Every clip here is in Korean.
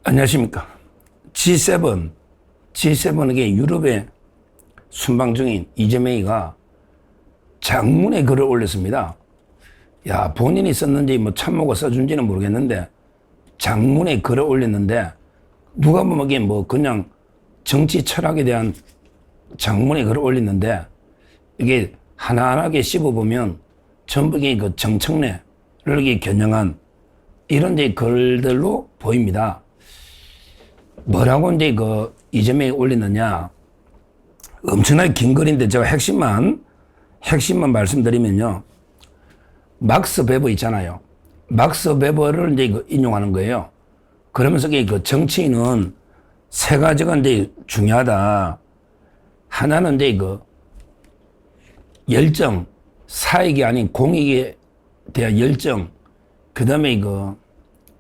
안녕하십니까. G7에 유럽의 순방 중인 이재명이가 장문의 글을 올렸습니다. 야, 본인이 썼는지 참모가 써준지는 모르겠는데 장문의 글을 올렸는데 누가 보면 이게 그냥 정치 철학에 대한 장문의 글을 올렸는데 이게 하나하나게 씹어보면 전부 그 정청래를 겨냥한 이런 글들로 보입니다. 뭐라고 이재명이 올리느냐. 엄청나게 긴 글인데 제가 핵심만 말씀드리면요. 막스 베버 있잖아요. 막스 베버를 인용하는 거예요. 그러면서 정치인은 세 가지가 중요하다. 하나는 열정, 사익이 아닌 공익에 대한 열정, 그 다음에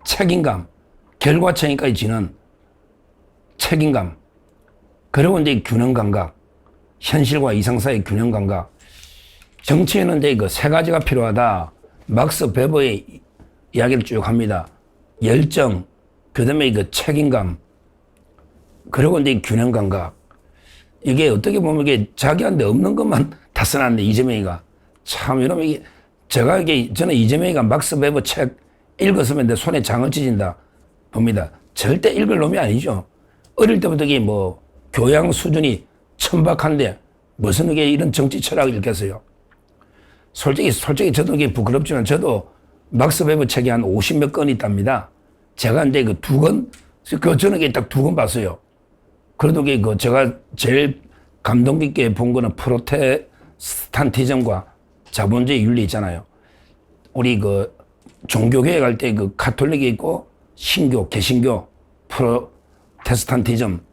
책임감, 결과책임까지 지는 책임감, 그리고 균형 감각, 현실과 이상 사이의 균형 감각. 정치에는 세 가지가 필요하다. 막스 베버의 이야기를 쭉 합니다. 열정, 그 다음에 책임감, 그리고 균형 감각. 이게 어떻게 보면 자기한테 없는 것만 다 써놨네, 이재명이가. 참, 이러면 저는 이재명이가 막스 베버 책 읽었으면 내 손에 장을 찢은다 봅니다. 절대 읽을 놈이 아니죠. 어릴 때부터 교양 수준이 천박한데 무슨 이런 정치 철학을 읽겠어요. 솔직히 저도 부끄럽지만 저도 막스 베버 책이 한 50몇 권 있답니다. 제가 그 두 권, 저는 딱 두 권 봤어요. 그래도 제가 제일 감동 깊게 본 거는 프로테스탄티즘과 자본주의 윤리 있잖아요. 우리 종교교회 갈 때 가톨릭이 있고 신교, 개신교, 프로테스탄티즘.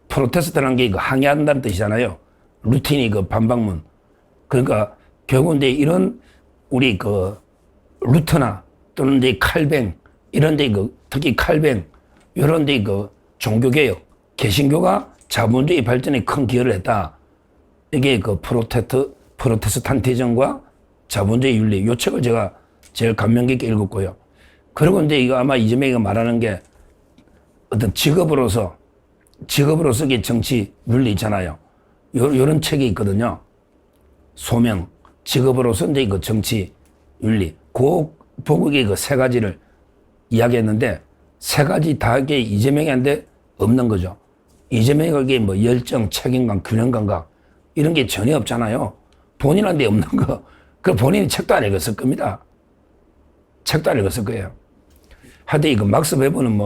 프로테스트라는 게 항의한다는 뜻이잖아요. 루틴이 반박문. 그러니까 결국은 이런 우리 루터나 또는 칼뱅 이런 특히 칼뱅 이런 종교개혁, 개신교가 자본주의 발전에 큰 기여를 했다. 이게 프로테스탄티즘과 자본주의 윤리. 요 책을 제가 제일 감명 깊게 읽었고요. 그리고 이거 아마 이재명이가 말하는 게 어떤 직업으로서 정치 윤리 있잖아요. 요런 책이 있거든요. 소명, 직업으로서 정치 윤리. 보고 세 가지를 이야기했는데 세 가지 다 이재명이한테 없는 거죠. 이재명이 열정, 책임감, 균형 감각 이런 게 전혀 없잖아요. 본인한테 없는 거. 그 본인이 책도 안 읽었을 겁니다. 책도 안 읽었을 거예요. 하여튼 막스 베버는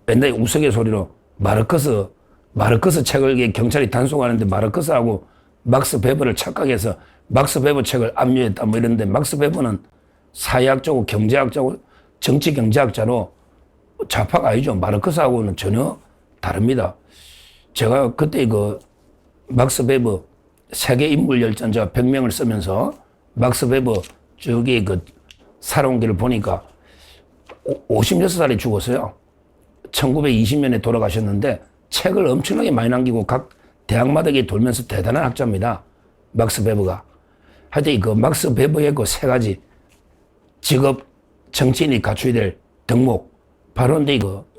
맨날 우스갯소리로 마르크스 책을 경찰이 단속하는데 마르크스하고 막스 베버를 착각해서 막스 베버 책을 압류했다 이러는데 막스 베버는 사회학자고 경제학자고 정치 경제학자로 좌파가 아니죠. 마르크스하고는 전혀 다릅니다. 제가 그때 막스 베버 세계 인물 열전 제가 100명을 쓰면서 막스 베버 저기 살아온 길을 보니까 56살에 죽었어요. 1920년에 돌아가셨는데 책을 엄청나게 많이 남기고 각 대학마다 돌면서 대단한 학자입니다. 막스 베버가. 하여튼 막스 베버의 세 가지 직업 정치인이 갖춰야 될 덕목. 바로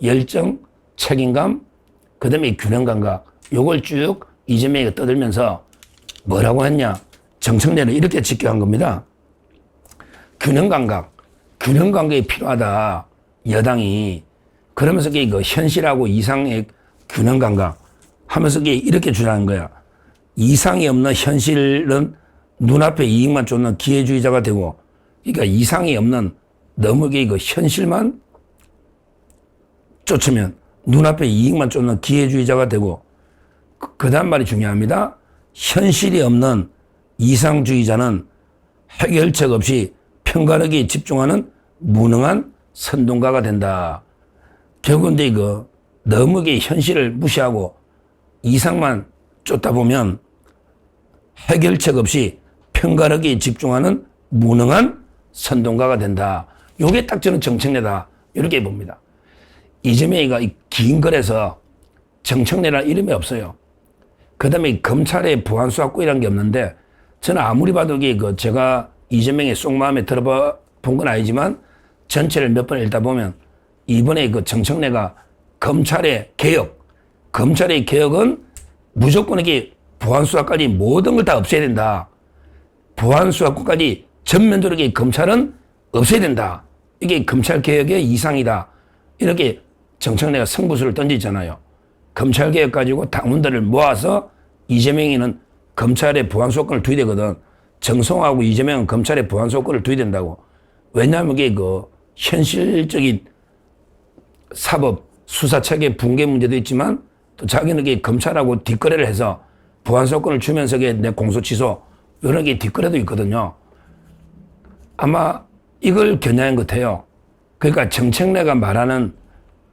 열정, 책임감, 그 다음에 균형 감각. 요걸 쭉 이재명이 떠들면서 뭐라고 했냐. 정청래는 이렇게 직격한 겁니다. 균형 감각이 필요하다. 여당이. 그러면서 현실하고 이상의 균형 감각 하면서 이렇게 주장한 거야. 이상이 없는 현실은 눈앞에 이익만 쫓는 기회주의자가 되고, 그러니까 이상이 없는 너무 현실만 쫓으면 눈앞에 이익만 쫓는 기회주의자가 되고, 그 다음 말이 중요합니다. 현실이 없는 이상주의자는 해결책 없이 편가르기에 집중하는 무능한 선동가가 된다. 결국은 너무 현실을 무시하고 이상만 쫓다 보면 해결책 없이 편가르기에 집중하는 무능한 선동가가 된다. 요게 딱 저는 정청래다. 이렇게 봅니다. 이재명이가 긴 글에서 정청래라는 이름이 없어요. 그 다음에 검찰의 보안수사국이라는 게 없는데 저는 아무리 봐도 제가 이재명의 속마음에 들어본 건 아니지만 전체를 몇 번 읽다 보면 이번에 그 정청래가 검찰의 개혁은 무조건 이게 보안수사까지 모든 걸 다 없애야 된다. 보안수사권까지 전면적으로 검찰은 없애야 된다. 이게 검찰개혁의 이상이다. 이렇게 정청래가 승부수를 던지잖아요. 검찰개혁 가지고 당원들을 모아서 이재명이는 검찰의 보안수사권을 두야 되거든. 정성하고 이재명은 검찰의 보안수사권을 두야 된다고. 왜냐하면 이게 그 현실적인 사법, 수사체계 붕괴 문제도 있지만 또 자기는 이게 검찰하고 뒷거래를 해서 보안수사권을 주면서 내 공소 취소 이런 게 뒷거래도 있거든요. 아마 이걸 겨냥한 것 같아요. 그러니까 정청래가 말하는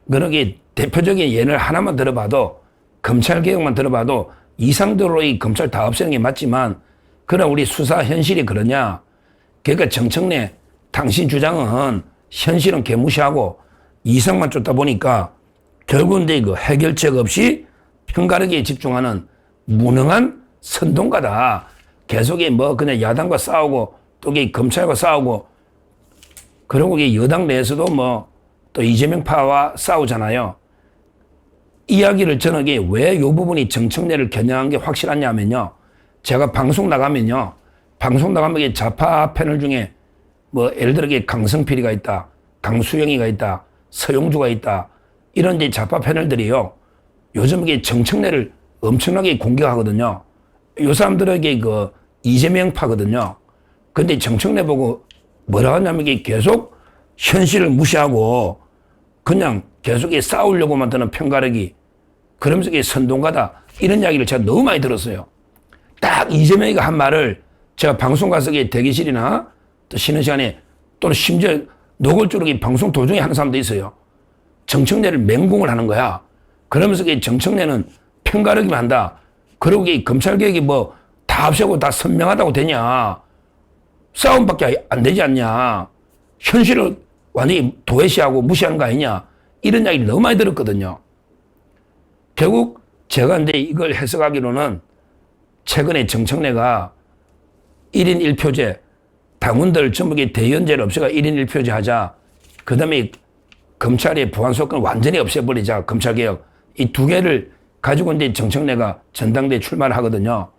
그런 게 대표적인 예를 하나만 들어봐도 검찰개혁만 들어봐도 이상적으로 이 검찰 다 없애는 게 맞지만 그럼 우리 수사 현실이 그러냐. 그러니까 정청래 당신 주장은 현실은 개무시하고 이상만 쫓다 보니까 결국은 이제 그 해결책 없이 편가르기에 집중하는 무능한 선동가다. 계속 뭐 그냥 야당과 싸우고 또 검찰과 싸우고 그리고 여당 내에서도 뭐 또 이재명파와 싸우잖아요. 이야기를 저는 왜 이 부분이 정청래를 겨냥한 게 확실하냐면요. 제가 방송 나가면 좌파 패널 중에 뭐 예를 들어 강성필이가 있다, 강수영이가 있다, 서용주가 있다 이런 이제 좌파 패널들이요. 요즘 정청래를 엄청나게 공격하거든요. 요 사람들에게 그 이재명파거든요. 근데 정청래 보고 뭐라 하냐면 계속 현실을 무시하고 그냥 계속 싸우려고만 드는 편가르기 그러면서 선동가다 이런 이야기를 제가 너무 많이 들었어요. 딱 이재명이가 한 말을 제가 방송 가서 대기실이나 또 쉬는 시간에 또는 심지어 노골적으로 방송 도중에 하는 사람도 있어요. 정청래를 맹공을 하는 거야. 그러면서 정청래는 편가르기만 한다. 그리고 검찰개혁이 뭐 다 없애고 다 선명하다고 되냐. 싸움밖에 안 되지 않냐. 현실을 완전히 도외시하고 무시하는 거 아니냐. 이런 이야기를 너무 많이 들었거든요. 결국 제가 이제 이걸 해석하기로는 최근에 정청래가 1인 1표제, 당원들 전부 대의원제를 없애가 1인 1표제 하자. 그 다음에 검찰의 보안수사권 완전히 없애버리자. 검찰개혁. 이 두 개를 가지고 이제 정청래가 전당대에 출마를 하거든요.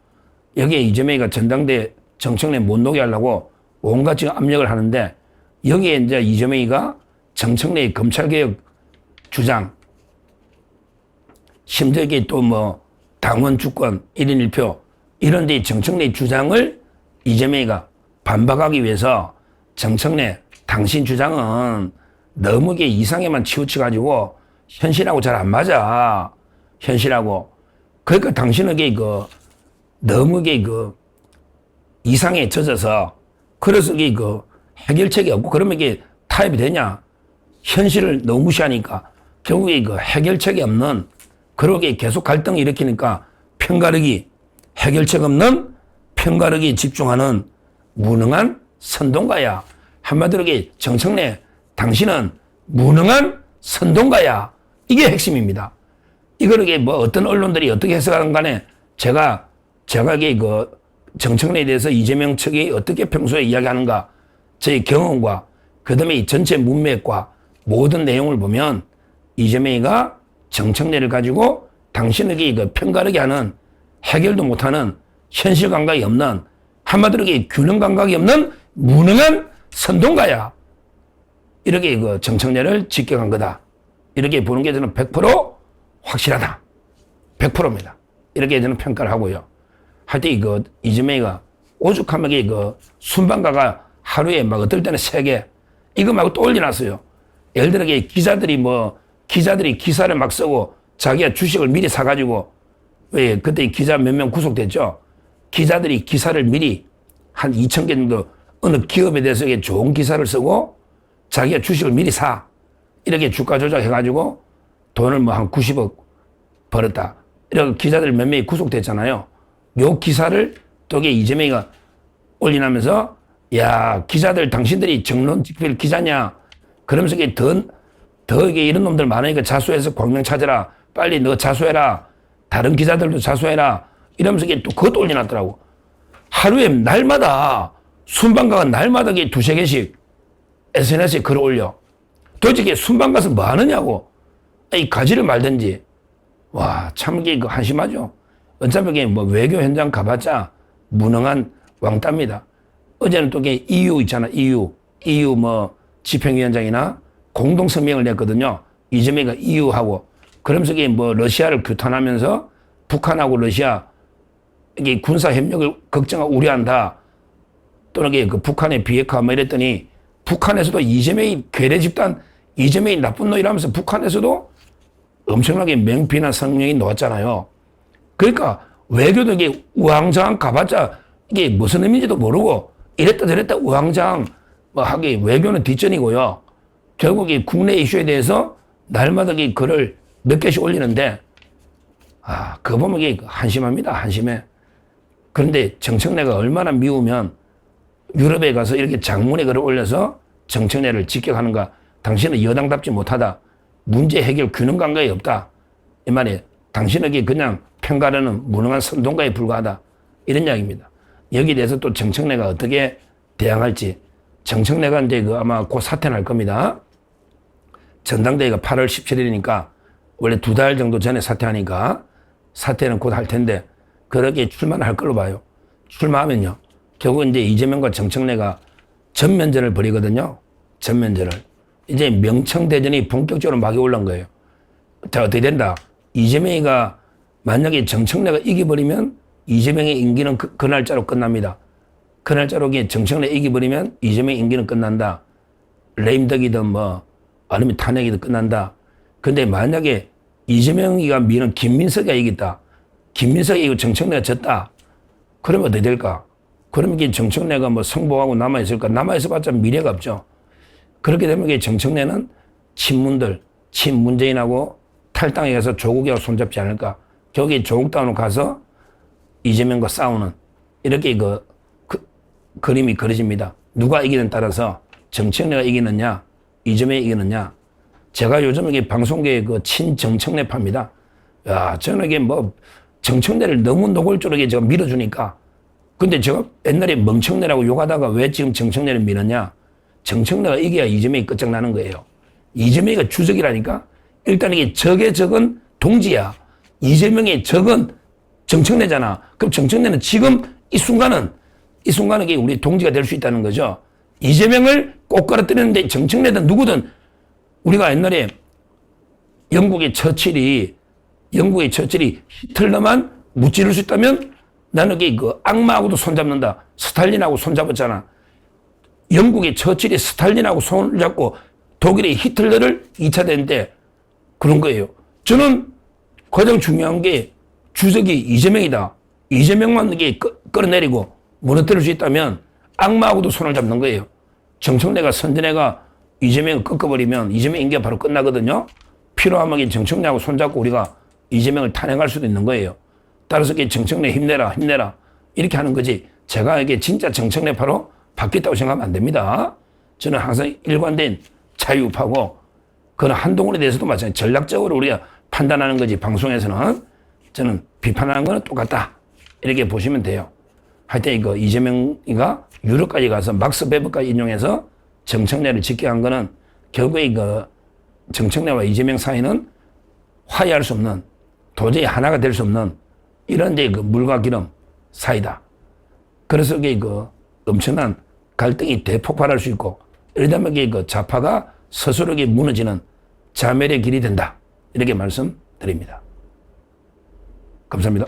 여기에 이재명이가 전당대 정청래 못 녹게 하려고 온갖 지금 압력을 하는데 여기에 이제 이재명이가 정청래의 검찰개혁 주장, 심지어 또 뭐 당원 주권 1인 1표 이런 데 정청래의 주장을 이재명이가 반박하기 위해서 정청래 당신 주장은 너무 이상에만 치우쳐가지고 현실하고 잘 안 맞아. 현실하고. 그러니까 당신은 너무 이상에 젖어서 그래서 해결책이 없고 그러면 타협이 되냐. 현실을 너무 무시하니까 결국에 해결책이 없는 그러게 계속 갈등을 일으키니까 편가르기, 해결책 없는 편가르기에 집중하는 무능한 선동가야. 한마디로 정청래 당신은 무능한 선동가야. 이게 핵심입니다. 이거를 뭐 어떤 언론들이 어떻게 해석하는 간에 제가 정청래에 대해서 이재명 측이 어떻게 평소에 이야기하는가 저희 경험과 그 다음에 이 전체 문맥과 모든 내용을 보면 이재명이가 정청래를 가지고 당신에게 편가르게 하는 해결도 못하는 현실 감각이 없는 한마디로 균형 감각이 없는 무능한 선동가야. 이렇게 정청래를 직격한 거다. 이렇게 보는 게 저는 100% 확실하다. 100%입니다. 이렇게 저는 평가를 하고요. 하여튼 이재명이가 오죽하면 순방가가 하루에 막 어떨 때는 3개 이거 말고 또 올려놨어요. 예를 들어 기자들이 기사를 막 쓰고 자기가 주식을 미리 사가지고 왜 그때 기자 몇 명 구속됐죠. 기자들이 기사를 미리 한 2,000개 정도 어느 기업에 대해서 좋은 기사를 쓰고 자기가 주식을 미리 사. 이렇게 주가 조작해가지고 돈을 뭐 한 90억 벌었다. 이렇게 기자들 몇 명이 구속됐잖아요. 요 기사를 또 이재명이가 올리면서 야 기자들 당신들이 정론직필 기자냐. 그러면서 더 이런 놈들 많으니까 자수해서 광명 찾아라. 빨리 너 자수해라. 다른 기자들도 자수해라. 이러면서 또 그것도 올려놨더라고. 하루에 날마다 순방가가 날마다 2-3개씩 SNS에 글을 올려. 도대체 순방 가서 뭐 하느냐고. 이 가지를 말든지. 와, 참 이게 한심하죠. 어차피 이게 뭐 외교 현장 가봤자 무능한 왕따입니다. 어제는 또 이게 EU 있잖아, EU 뭐 집행위원장이나 공동성명을 냈거든요. 이재명이가 EU하고. 그러면서 이게 뭐 러시아를 규탄하면서 북한하고 러시아 이게 군사 협력을 걱정하고 우려한다. 또는 이게 그 북한의 비핵화 뭐 이랬더니 북한에서도 이재명이 괴뢰 집단, 이재명이 나쁜 놈이라면서 북한에서도 엄청나게 맹비난 성명이 나왔잖아요. 그러니까 외교도 이게 우왕좌왕 가봤자 이게 무슨 의미인지도 모르고 이랬다 저랬다 우왕좌왕 뭐 하기 외교는 뒷전이고요. 결국 이 국내 이슈에 대해서 날마다 이 글을 몇 개씩 올리는데 그거 보면 이게 한심합니다. 한심해. 그런데 정청래가 얼마나 미우면 유럽에 가서 이렇게 장문의 글을 올려서 정청래를 직격하는가. 당신은 여당답지 못하다. 문제 해결 균형 감각이 없다. 이 말이에요. 당신에게 그냥 평가하는 무능한 선동가에 불과하다. 이런 이야기입니다. 여기에 대해서 또 정청래가 어떻게 대항할지. 정청래가 이제 아마 곧 사퇴할 겁니다. 전당대회가 8월 17일이니까 원래 2달 정도 전에 사퇴하니까 사퇴는 곧 할 텐데 그렇게 출마를 할 걸로 봐요. 출마하면요. 결국 이제 이재명과 정청래가 전면전을 벌이거든요. 전면전을. 이제 명청대전이 본격적으로 막이 올라온 거예요. 자, 어떻게 된다? 이재명이가 만약에 정청래가 이겨버리면 이재명의 임기는 그 날짜로 끝납니다. 그 날짜로 정청래 이겨버리면 이재명의 임기는 끝난다. 레임덕이든 뭐 아니면 탄핵이든 끝난다. 근데 만약에 이재명이가 미는 김민석이가 이겼다. 김민석이 이기고 정청래가 졌다. 그러면 어떻게 될까? 그러면 이게 정청래가 뭐 성공하고 남아있을까? 남아있어봤자 미래가 없죠. 그렇게 되면 이게 정청래는 친문들, 친문재인하고 탈당에 가서 조국이하고 손잡지 않을까? 결국에 조국 당으로 가서 이재명과 싸우는 이렇게 그림이 그려집니다. 누가 이기는 따라서 정청래가 이기느냐, 이재명이 이기느냐. 제가 요즘 이게 방송계의 친정청래파입니다. 야, 저는 이게 뭐 정청래를 너무 노골적으로 제가 밀어주니까. 근데 제가 옛날에 멍청래라고 욕하다가 왜 지금 정청래를 미느냐? 정청래가 이겨야 이재명이 끝장나는 거예요. 이재명이가 주적이라니까? 일단 이게 적의 적은 동지야. 이재명의 적은 정청래잖아. 그럼 정청래는 지금 이 순간은 이게 우리 동지가 될 수 있다는 거죠. 이재명을 꼭 깔아뜨리는데 정청래든 누구든 우리가 옛날에 영국의 처칠이 히틀러만 무찌를 수 있다면 나는 악마하고도 손잡는다. 스탈린하고 손잡았잖아. 영국의 처칠이 스탈린하고 손을 잡고 독일의 히틀러를 2차 대전 때 그런 거예요. 저는 가장 중요한 게 주석이 이재명이다. 이재명만 이게 끌어내리고 무너뜨릴 수 있다면 악마하고도 손을 잡는 거예요. 정청래가 선진애가 이재명을 꺾어버리면 이재명 임기가 바로 끝나거든요. 필요하면 정청래하고 손잡고 우리가 이재명을 탄핵할 수도 있는 거예요. 따라서 정청래 힘내라 이렇게 하는 거지. 제가 이게 진짜 정청래파로 바뀌었다고 생각하면 안 됩니다. 저는 항상 일관된 자유파고 그런 한동훈에 대해서도 마찬가지. 전략적으로 우리가 판단하는 거지. 방송에서는 저는 비판하는 거는 똑같다 이렇게 보시면 돼요. 하여튼 이재명이가 유럽까지 가서 막스 베버까지 인용해서 정청래를 직격한 거는 결국에 정청래와 이재명 사이는 화해할 수 없는 도저히 하나가 될 수 없는 이런 물과 기름 사이다. 그래서 이게 엄청난 갈등이 대폭발할 수 있고 이러다면 이게 좌파가 스스로 무너지는 자멸의 길이 된다. 이렇게 말씀드립니다. 감사합니다.